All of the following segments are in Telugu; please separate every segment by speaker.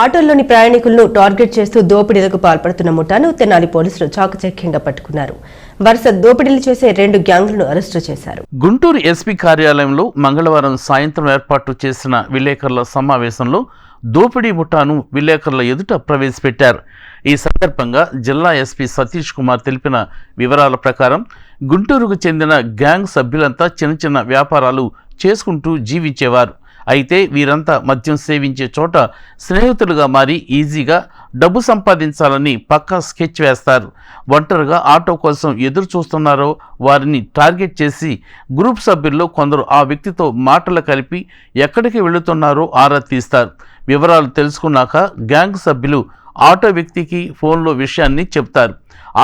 Speaker 1: ఆటోల్లోని ప్రయాణికులను టార్గెట్ చేస్తూ దోపిడీలకు పాల్పడుతున్న ముఠాను తెనాలి పోలీసులు చాకచక్యంగా పట్టుకున్నారు. వరుస దోపిడీలు చేసే 2 గ్యాంగ్లను అరెస్టు చేశారు.
Speaker 2: గుంటూరు ఎస్పీ కార్యాలయంలో మంగళవారం సాయంత్రం ఏర్పాటు చేసిన విలేకరుల సమావేశంలో దోపిడీ ముఠాను విలేకరుల ఎదుట ప్రవేశపెట్టారు. ఈ సందర్భంగా జిల్లా ఎస్పీ సతీష్ కుమార్ తెలిపిన వివరాల ప్రకారం గుంటూరుకు చెందిన గ్యాంగ్ సభ్యులంతా చిన్న చిన్న వ్యాపారాలు చేసుకుంటూ జీవించేవారు. అయితే వీరంతా మద్యం సేవించే చోట స్నేహితులుగా మారి ఈజీగా డబ్బు సంపాదించాలని పక్కా స్కెచ్ వేస్తారు. ఒంటరిగా ఆటో కోసం ఎదురు చూస్తున్నారో వారిని టార్గెట్ చేసి గ్రూప్ సభ్యుల్లో కొందరు ఆ వ్యక్తితో మాటలు కలిపి ఎక్కడికి వెళుతున్నారో ఆరా తీస్తారు. వివరాలు తెలుసుకున్నాక గ్యాంగ్ సభ్యులు ఆటో వ్యక్తికి ఫోన్లో విషయాన్ని చెప్తారు.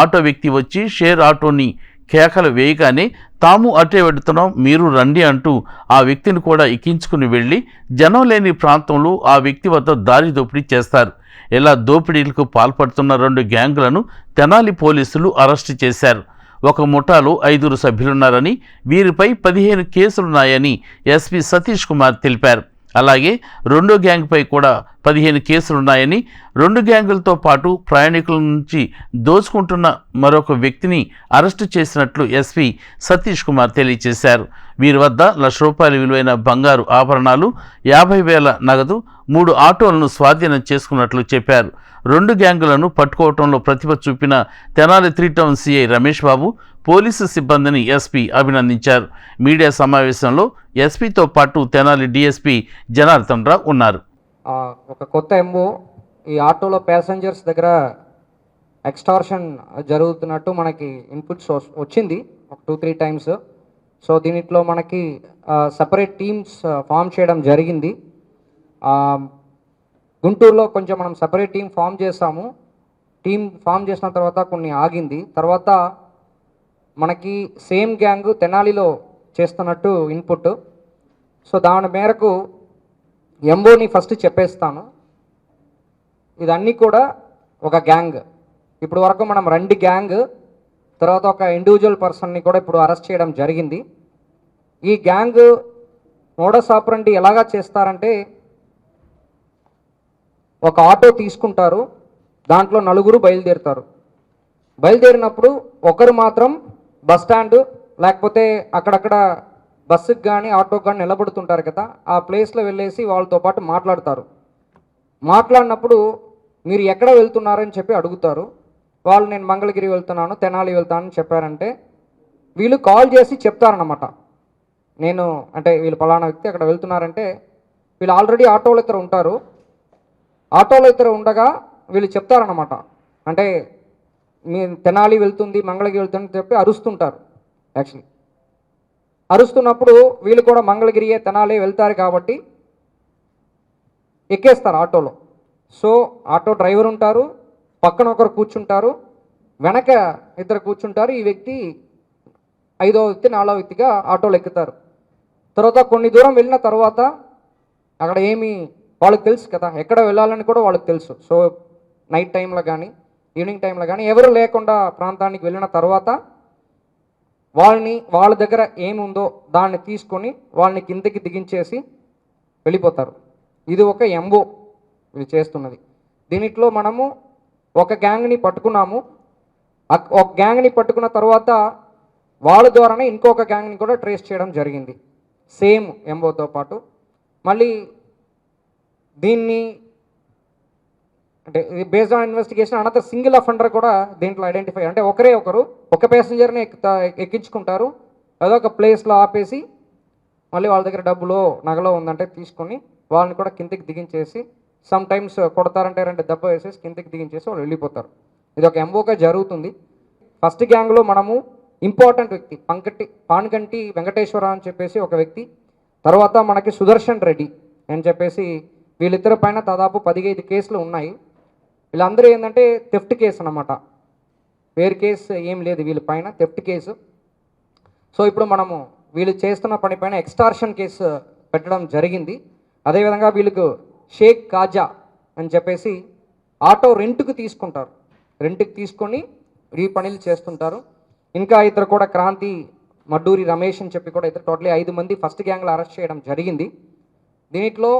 Speaker 2: ఆటో వ్యక్తి వచ్చి షేర్ ఆటోని కేకలు వేయగానే తాము అటే వెడుతున్నాం, మీరు రండి అంటూ ఆ వ్యక్తిని కూడా ఎక్కించుకుని వెళ్ళి జనం లేని ప్రాంతంలో ఆ వ్యక్తి వద్ద దారి దోపిడీ చేస్తారు. ఇలా దోపిడీలకు పాల్పడుతున్న 2 గ్యాంగులను తెనాలి పోలీసులు అరెస్టు చేశారు. ఒక ముఠాలో 5 సభ్యులున్నారని, వీరిపై 15 కేసులున్నాయని ఎస్పీ సతీష్ కుమార్ తెలిపారు. అలాగే 2వ గ్యాంగ్పై కూడా 15 కేసులున్నాయని, 2 గ్యాంగులతో పాటు ప్రయాణికుల నుంచి దోచుకుంటున్న మరొక వ్యక్తిని అరెస్టు చేసినట్లు ఎస్పీ సతీష్ కుమార్ తెలియజేశారు. వీరి వద్ద ₹1,00,000 విలువైన బంగారు ఆభరణాలు, 50,000 నగదు, 3 ఆటోలను స్వాధీనం చేసుకున్నట్లు చెప్పారు. 2 గ్యాంగులను పట్టుకోవడంలో ప్రతిభ చూపిన Tenali 3 town CI Ramesh Babu, police సిబ్బందిని ఎస్పీ అభినందించారు. మీడియా సమావేశంలో ఎస్పీతో పాటు తెనాలి డిఎస్పీ జనార్దన్ రావు ఉన్నారు.
Speaker 3: ఒక కొత్త ఎంఓ ఈ ఆటోలో ప్యాసింజర్స్ దగ్గర ఎక్స్టార్షన్ జరుగుతున్నట్టు మనకి ఇన్పుట్స్ వచ్చింది ఒక 2-3 టైమ్స్. సో దీనిట్లో మనకి సపరేట్ టీమ్స్ ఫామ్ చేయడం జరిగింది. గుంటూరులో కొంచెం మనం సపరేట్ టీం ఫామ్ చేసాము. టీం ఫామ్ చేసిన తర్వాత కొన్ని ఆగింది. తర్వాత మనకి సేమ్ గ్యాంగ్ తెనాలిలో చేస్తున్నట్టు ఇన్పుట్. సో దాని మేరకు ఎంఓని ఫస్ట్ చెప్పేస్తాను. ఇదన్నీ కూడా ఒక గ్యాంగ్. ఇప్పుడు వరకు మనం 2 గ్యాంగ్, తర్వాత ఒక ఇండివిజువల్ పర్సన్ని కూడా ఇప్పుడు అరెస్ట్ చేయడం జరిగింది. ఈ గ్యాంగ్ మోడస్ ఆపరండి ఎలాగా చేస్తారంటే, ఒక ఆటో తీసుకుంటారు, దాంట్లో 4 బయలుదేరుతారు. బయలుదేరినప్పుడు ఒకరు మాత్రం బస్ స్టాండ్ లేకపోతే అక్కడక్కడ బస్సుకి కానీ ఆటోకి కానీ నిలబడుతుంటారు కదా, ఆ ప్లేస్లో వెళ్ళేసి వాళ్ళతో పాటు మాట్లాడతారు. మాట్లాడినప్పుడు మీరు ఎక్కడ వెళ్తున్నారని చెప్పి అడుగుతారు. వాళ్ళు నేను మంగళగిరి వెళ్తున్నాను, తెనాలి వెళ్తానని చెప్పారంటే వీళ్ళు కాల్ చేసి చెప్తారన్నమాట. నేను అంటే వీళ్ళు పలానా వ్యక్తి అక్కడ వెళ్తున్నారంటే, వీళ్ళు ఆల్రెడీ ఆటోలో ఇద్దరు ఉంటారు. ఆటోలో ఇద్దరు ఉండగా వీళ్ళు చెప్తారన్నమాట. అంటే మీ తెనాలి వెళ్తుంది, మంగళగిరి వెళ్తుంది అని చెప్పి అరుస్తుంటారు. యాక్చువల్లీ అరుస్తున్నప్పుడు వీళ్ళు కూడా మంగళగిరియే తెనాలి వెళ్తారు కాబట్టి ఎక్కేస్తారు ఆటోలో. సో ఆటో డ్రైవర్ ఉంటారు, పక్కన ఒకరు కూర్చుంటారు, వెనక 2 కూర్చుంటారు. ఈ వ్యక్తి 5వ వ్యక్తి 4వ వ్యక్తిగా ఆటోలో ఎక్కుతారు. తర్వాత కొన్ని దూరం వెళ్ళిన తర్వాత అక్కడ ఏమి వాళ్ళకి తెలుసు కదా, ఎక్కడ వెళ్ళాలని కూడా వాళ్ళకి తెలుసు. సో నైట్ టైంలో కానీ ఈవినింగ్ టైంలో కానీ ఎవరు లేకుండా ప్రాంతానికి వెళ్ళిన తర్వాత వాళ్ళ దగ్గర ఏముందో దాన్ని తీసుకొని వాళ్ళని కిందకి దిగించేసి వెళ్ళిపోతారు. ఇది ఒక ఎంఓ ఇది చేస్తున్నది. దీనిట్లో మనము ఒక గ్యాంగ్ని పట్టుకున్నాము. ఒక గ్యాంగ్ని పట్టుకున్న తర్వాత వాళ్ళ ద్వారానే ఇంకొక గ్యాంగ్ని కూడా ట్రేస్ చేయడం జరిగింది, సేమ్ ఎంఓతో పాటు. మళ్ళీ దీన్ని అంటే based on investigation another single offender కూడా దీంట్లో ఐడెంటిఫై, అంటే ఒకరు ఒక ప్యాసింజర్ని ఎక్కించుకుంటారు, అదొక ప్లేస్లో ఆపేసి మళ్ళీ వాళ్ళ దగ్గర డబ్బులో నగలో ఉందంటే తీసుకొని వాళ్ళని కూడా కిందకి దిగించేసి సమ్ టైమ్స్ కొడతారంటే 2 దెబ్బ వేసేసి కిందకి దిగించేసి వాళ్ళు వెళ్ళిపోతారు. ఇది ఒక ఎంఓగా జరుగుతుంది. ఫస్ట్ గ్యాంగ్లో మనము ఇంపార్టెంట్ వ్యక్తి పానుగంటి వెంకటేశ్వర అని చెప్పేసి ఒక వ్యక్తి, తర్వాత మనకి సుదర్శన్ రెడ్డి అని చెప్పేసి, వీళ్ళిద్దరి పైన దాదాపు 15 కేసులు ఉన్నాయి. వీళ్ళందరూ ఏంటంటే థెఫ్ట్ కేసు అన్నమాట, వేరు కేసు ఏం లేదు వీళ్ళ పైన, థెఫ్ట్ కేసు. సో ఇప్పుడు మనము వీళ్ళు చేస్తున్న పని పైన ఎక్స్టార్షన్ కేసు పెట్టడం జరిగింది. అదేవిధంగా వీళ్ళకు షేక్ కాజా అని చెప్పేసి ఆటో రెంట్కి తీసుకుంటారు, రెంట్కి తీసుకొని ఈ పనులు చేస్తుంటారు. ఇంకా 2 కూడా క్రాంతి, మడ్డూరి రమేష్ అని చెప్పి కూడా ఇద్దరు, టోటలీ 5 మంది ఫస్ట్ గ్యాంగ్లో అరెస్ట్ చేయడం జరిగింది. దీంట్లో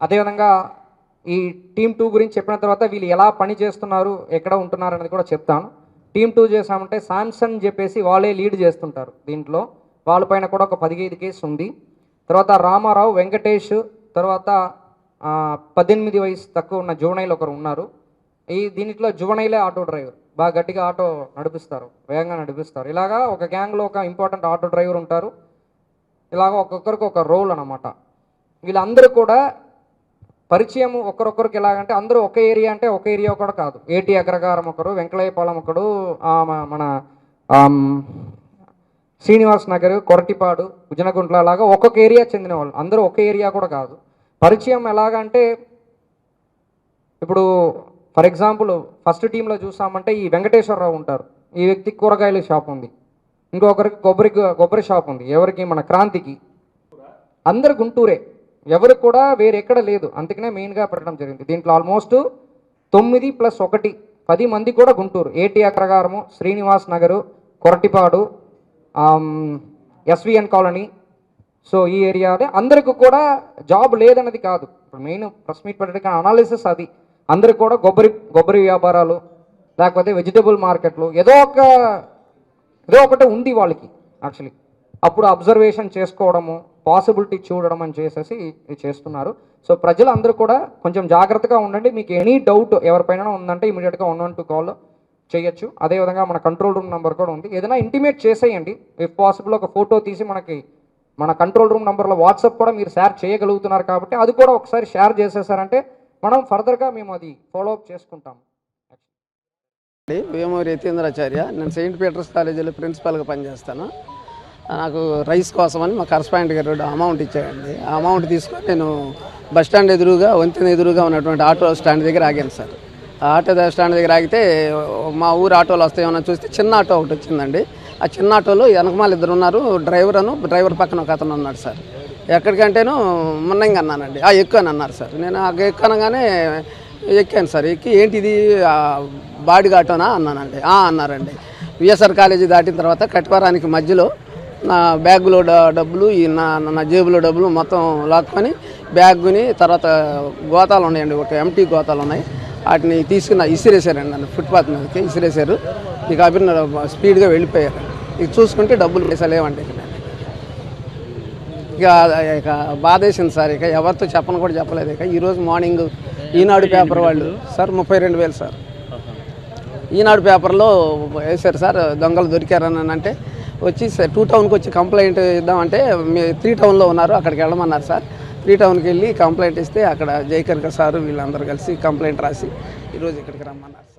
Speaker 3: అదేవిధంగా ఈ టీమ్ 2 గురించి చెప్పిన తర్వాత వీళ్ళు ఎలా పని చేస్తున్నారు, ఎక్కడ ఉంటున్నారు అనేది కూడా చెప్తాను. టీమ్ 2 చేసామంటే శాంసన్ చెప్పేసి వాళ్ళే లీడ్ చేస్తుంటారు దీంట్లో. వాళ్ళపైన కూడా ఒక 15 కేసు ఉంది. తర్వాత రామారావు, వెంకటేష్, తర్వాత 18 వయసు తక్కువ ఉన్న జువనైల్ ఒకరు ఉన్నారు. దీంట్లో జువనైలే ఆటో డ్రైవర్, బాగా గట్టిగా ఆటో నడిపిస్తారు, వేగంగా నడిపిస్తారు. ఇలాగా ఒక గ్యాంగ్లో ఒక ఇంపార్టెంట్ ఆటో డ్రైవర్ ఉంటారు. ఇలాగ ఒక్కొక్కరికి ఒక రోల్ అనమాట. వీళ్ళందరూ కూడా పరిచయం ఒకరొకరికి ఎలాగంటే అందరూ ఒక ఏరియా అంటే ఒక ఏరియా కూడా కాదు. ఏటీ అగ్రగారం ఒకరు, వెంకళయ్యపాలెం ఒకడు, మన శ్రీనివాస్ నగర్, కొరటిపాడు, ఉజనగుంట్ల లాగా ఒక్కొక్క ఏరియా చెందిన వాళ్ళు, అందరూ ఒక ఏరియా కూడా కాదు. పరిచయం ఎలాగంటే ఇప్పుడు ఫర్ ఎగ్జాంపుల్ ఫస్ట్ టీంలో చూసామంటే ఈ వెంకటేశ్వరరావు ఉంటారు. ఈ వ్యక్తికి కూరగాయల షాప్ ఉంది. ఇంకొకరికి కొబ్బరి షాప్ ఉంది. ఎవరికి? మన క్రాంతికి. అందరు గుంటూరే, ఎవరు కూడా వేరెక్కడ లేదు. అందుకనే మెయిన్గా పెట్టడం జరిగింది. దీంట్లో ఆల్మోస్ట్ 9+1 10 మంది కూడా గుంటూరు. ఏటీ అగ్రగారము, Srinivas Nagar, Koritepadu, SVN colony. So ఈ ఏరియాలో అందరికి కూడా జాబ్ లేదన్నది కాదు. ఇప్పుడు మెయిన్ ప్రెస్ మీట్ పెట్టడానికి అనాలిసిస్ అది. అందరికి కూడా కొబ్బరి వ్యాపారాలు, లేకపోతే వెజిటబుల్ మార్కెట్లు, ఏదో ఒకటి ఉంది వాళ్ళకి యాక్చువల్లీ. అప్పుడు అబ్జర్వేషన్ చేసుకోవడము, పాసిబిలిటీ చూడడం అని చేసేసి ఇది చేస్తున్నారు. సో ప్రజలందరూ కూడా కొంచెం జాగ్రత్తగా ఉండండి. మీకు ఎనీ డౌట్ ఎవరిపైన ఉందంటే ఇమీడియట్గా 112 కాల్ చేయొచ్చు. అదేవిధంగా మన కంట్రోల్ రూమ్ నెంబర్ కూడా ఉంది. ఏదైనా ఇంటిమేట్ చేసేయండి. ఇఫ్ పాసిబుల్ ఒక ఫోటో తీసి మన కంట్రోల్ రూమ్ నెంబర్లో వాట్సాప్ కూడా మీరు షేర్ చేయగలుగుతున్నారు కాబట్టి అది కూడా ఒకసారి షేర్ చేసేసారంటే మనం ఫర్దర్గా మేము అది ఫాలోఅప్ చేసుకుంటాం.
Speaker 4: వేమూరి యతీంద్రాచార్య, నేను సెయింట్ పీటర్స్ కాలేజీలో ప్రిన్సిపాల్గా పనిచేస్తాను. నాకు రైస్ కోసమని మా కరస్పాండెంట్ గారు అమౌంట్ ఇచ్చాడండి. ఆ అమౌంట్ తీసుకొని నేను బస్ స్టాండ్ ఎదురుగా, వంతెన ఎదురుగా ఉన్నటువంటి ఆటో స్టాండ్ దగ్గర ఆగాను సార్. ఆ ఆటో స్టాండ్ దగ్గర ఆగితే మా ఊరు ఆటోలు వస్తాయేమన్నా చూస్తే చిన్న ఆటో ఒకటి వచ్చిందండి. ఆ చిన్న ఆటోలో వెనకమాల 2 ఉన్నారు, డ్రైవర్ పక్కన ఒక అతను ఉన్నాడు సార్. ఎక్కడికంటేను మున్నంగా అన్నానండి. ఎక్కువని అన్నారు సార్. నేను ఎక్కనగానే ఎక్కాను సార్. ఎక్కి ఏంటిది బాడీ ఆటోనా అన్నానండి. అన్నారండి. విఎస్ఆర్ కాలేజీ దాటిన తర్వాత కట్టిపారానికి మధ్యలో నా బ్యాగులో డబ్బులు, నా జేబులో డబ్బులు మొత్తం లాక్కొని బ్యాగుని, తర్వాత గోతాలు ఉన్నాయండి, ఒక ఎంటీ గోతాలు ఉన్నాయి, వాటిని తీసుకుని ఇసిరేసారండి. నన్ను ఫుట్పాత్ మీదకి ఇసిరేసారు. ఇక అభిన్న స్పీడ్గా వెళ్ళిపోయారు. ఇక చూసుకుంటే డబ్బులు పైసా లేవండి. ఇక బాధేసింది సార్. ఇక ఎవరితో చెప్పను కూడా చెప్పలేదు. ఇక ఈరోజు మార్నింగ్ ఈనాడు పేపర్ వాళ్ళు సార్ 32,000 సార్ ఈనాడు పేపర్లో వేశారు సార్. దొంగలు దొరికారని అంటే వచ్చి 2 టౌన్కి వచ్చి కంప్లైంట్ ఇద్దామంటే 3 టౌన్లో ఉన్నారు, అక్కడికి వెళ్ళమన్నారు సార్. 3 టౌన్కి వెళ్ళి కంప్లైంట్ ఇస్తే అక్కడ జయకర్ సారు వీళ్ళందరూ కలిసి కంప్లైంట్ రాసి ఈరోజు ఇక్కడికి రమ్మన్నారు.